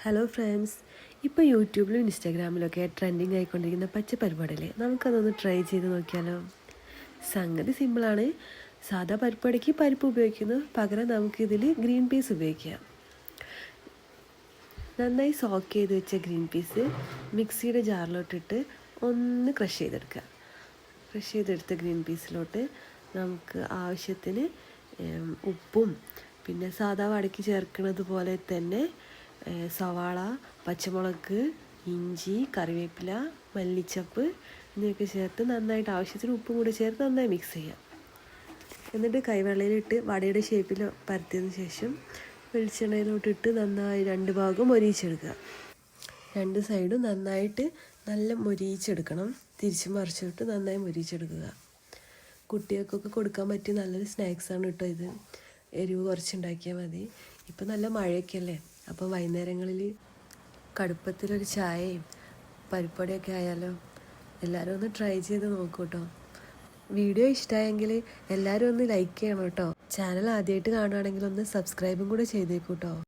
Hello friends, ഇപ്പോൾ യൂട്യൂബിലും ഇൻസ്റ്റാഗ്രാമിലൊക്കെ trending ആയിക്കൊണ്ടിരിക്കുന്ന പച്ചപ്പരിപ്പാടല്ലേ, നമുക്കതൊന്ന് ട്രൈ ചെയ്ത് നോക്കിയാലോ. സംഗതി സിമ്പിളാണ്. സാധാ പരിപ്പടയ്ക്ക് പരിപ്പ് ഉപയോഗിക്കുന്നു, പകരം നമുക്കിതിൽ ഗ്രീൻ പീസ് ഉപയോഗിക്കാം. നന്നായി സോക്ക് ചെയ്ത് വെച്ച ഗ്രീൻ പീസ് മിക്സിയുടെ ജാറിലോട്ടിട്ട് ഒന്ന് ക്രഷ് ചെയ്തെടുക്കുക. ക്രഷ് ചെയ്തെടുത്ത ഗ്രീൻ പീസിലോട്ട് നമുക്ക് ആവശ്യത്തിന് ഉപ്പും പിന്നെ സാധാ വടക്കി ചേർക്കുന്നത് പോലെ തന്നെ സവാള, പച്ചമുളക്, ഇഞ്ചി, കറിവേപ്പില, മല്ലിച്ചപ്പ് എന്നിവയൊക്കെ ചേർത്ത് നന്നായിട്ട് ആവശ്യത്തിന് ഉപ്പും കൂടി ചേർത്ത് നന്നായി മിക്സ് ചെയ്യാം. എന്നിട്ട് കൈവെള്ളയിലിട്ട് വടയുടെ ഷേപ്പിൽ പരത്തിയതിന് ശേഷം വെളിച്ചെണ്ണയിലോട്ടിട്ട് നന്നായി 2 ഭാഗം മൊരിയിച്ചെടുക്കുക. 2 സൈഡും നന്നായിട്ട് നല്ല മൊരിയിച്ചെടുക്കണം. തിരിച്ച് മറിച്ചിട്ട് നന്നായി മൊരിയിച്ചെടുക്കുക. കുട്ടികൾക്കൊക്കെ കൊടുക്കാൻ പറ്റിയ നല്ലൊരു സ്നാക്സാണ് കേട്ടോ ഇത്. എരിവ് കുറച്ചുണ്ടാക്കിയാൽ മതി. ഇപ്പം നല്ല മഴയൊക്കെയല്ലേ, അപ്പോൾ വൈകുന്നേരങ്ങളിൽ കടുപ്പത്തിലൊരു ചായയും പരിപ്പടിയൊക്കെ ആയാലോ. എല്ലാവരും ഒന്ന് ട്രൈ ചെയ്ത് നോക്കൂ കേട്ടോ. വീഡിയോ ഇഷ്ടമായെങ്കിൽ എല്ലാവരും ഒന്ന് ലൈക്ക് ചെയ്യണം കേട്ടോ. ചാനൽ ആദ്യമായിട്ട് കാണുകയാണെങ്കിൽ ഒന്ന് സബ്സ്ക്രൈബും കൂടെ ചെയ്തേക്കൂ കേട്ടോ.